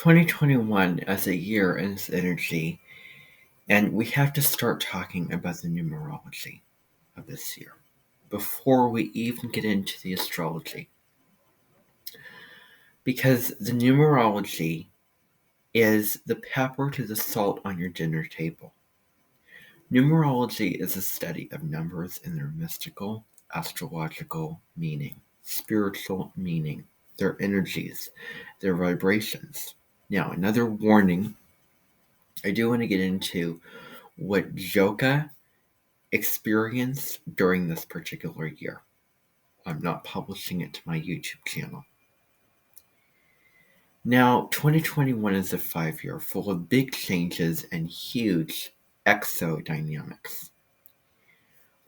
2021 as a year and its energy, and we have to start talking about the numerology of this year before we even get into the astrology. Because the numerology is the pepper to the salt on your dinner table. Numerology is a study of numbers and their mystical, astrological meaning, spiritual meaning, their energies, their vibrations. Now, another warning, I do want to get into what Joka experienced during this particular year. I'm not publishing it to my YouTube channel. Now, 2021 is a 5-year full of big changes and huge exodynamics.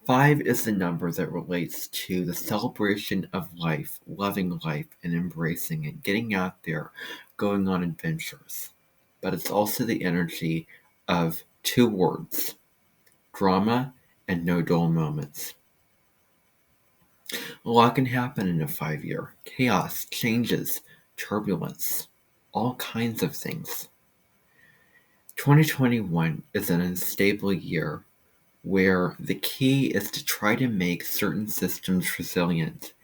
5 is the number that relates to the celebration of life, loving life, and embracing it, getting out there, going on adventures. But it's also the energy of 2 words, drama and no dull moments. A lot can happen in a 5-year. Chaos, changes, turbulence, all kinds of things. 2021 is an unstable year where the key is to try to make certain systems resilient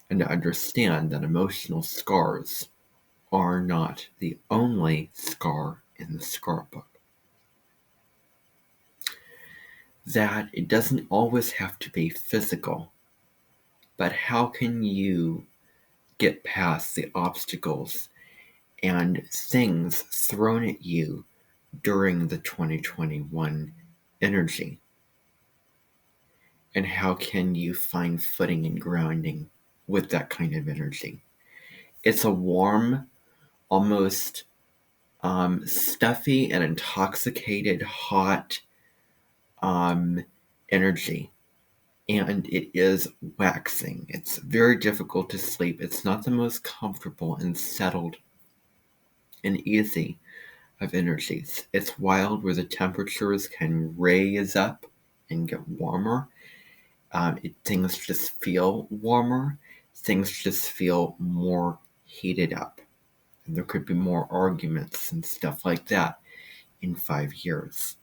and to understand that emotional scars are not the only scar in the scar book. That it doesn't always have to be physical, but how can you get past the obstacles and things thrown at you during the 2021 energy? And how can you find footing and grounding with that kind of energy? It's a warm, almost stuffy and intoxicated, hot energy. And it is waxing. It's very difficult to sleep. It's not the most comfortable and settled and easy of energies. It's wild where the temperatures can raise up and get warmer. Things just feel warmer. Things just feel more heated up. And there could be more arguments and stuff like that in 5 years.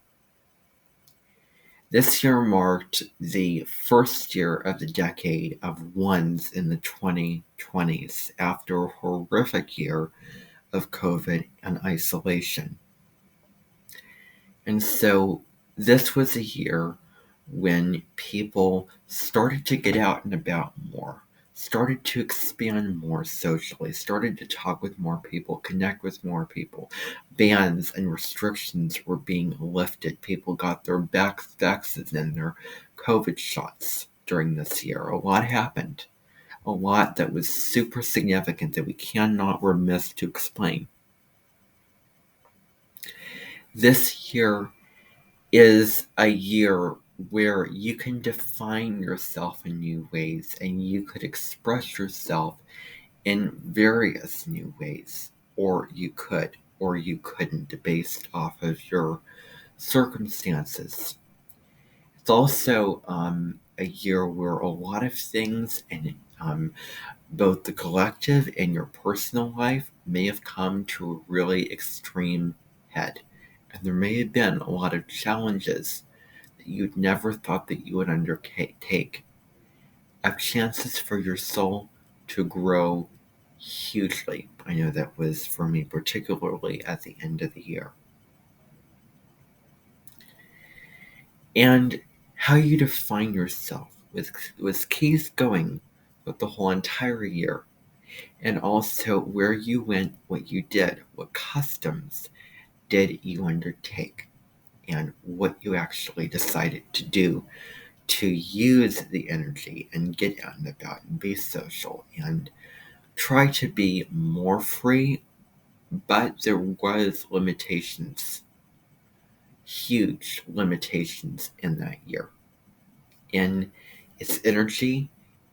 This year marked the first year of the decade of ones in the 2020s after a horrific year of COVID and isolation. And so this was a year when people started to get out and about more, started to expand more socially, started to talk with more people, connect with more people. Bans and restrictions were being lifted. People got their vaccines and their COVID shots during this year. A lot happened. A lot that was super significant that we cannot remiss to explain. This year is a year where you can define yourself in new ways and you could express yourself in various new ways, or you could, or you couldn't, based off of your circumstances. It's also a year where a lot of things in both the collective and your personal life may have come to a really extreme head. And there may have been a lot of challenges that you'd never thought that you would undertake. Have chances for your soul to grow hugely. I know that was for me, particularly at the end of the year. And how you define yourself was keys going with the whole entire year. And also where you went, what you did, what customs did you undertake, and what you actually decided to do to use the energy and get out and about and be social and try to be more free. But there was limitations, huge limitations in that year, in its energy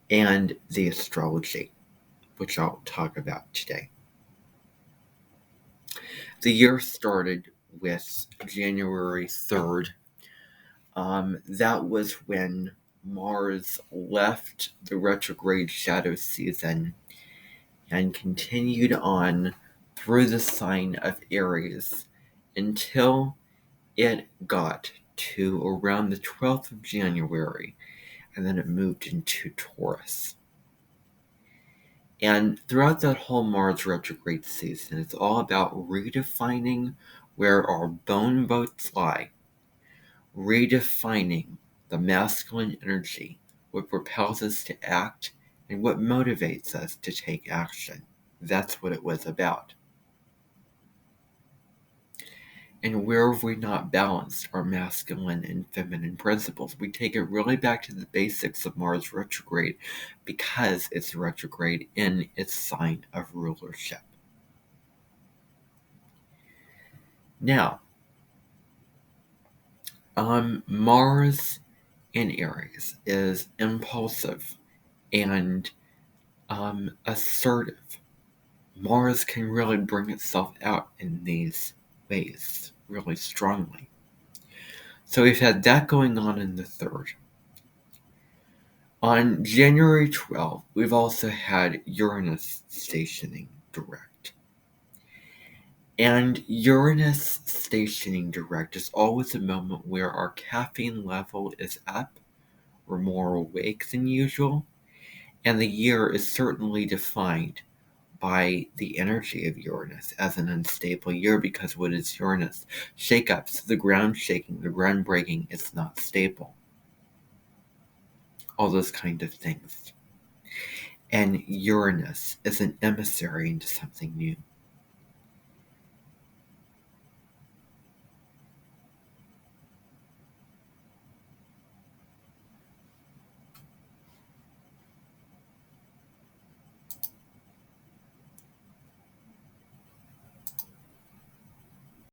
and the astrology, which I'll talk about today. The year started with January 3rd. That was when Mars left the retrograde shadow season and continued on through the sign of Aries until it got to around the 12th of January, and then it moved into Taurus. And throughout that whole Mars retrograde season, it's all about redefining where our bone boats lie, redefining the masculine energy, what propels us to act, and what motivates us to take action. That's what it was about. And where have we not balanced our masculine and feminine principles? We take it really back to the basics of Mars retrograde because it's retrograde in its sign of rulership. Now, Mars in Aries is impulsive and assertive. Mars can really bring itself out in these ways really strongly. So we've had that going on in the third. On January 12th, we've also had Uranus stationing direct. And Uranus stationing direct is always a moment where our caffeine level is up, we're more awake than usual, and the year is certainly defined by the energy of Uranus as an unstable year, because what is Uranus? Shake-ups, the ground shaking, the ground breaking, it's not stable. All those kind of things. And Uranus is an emissary into something new.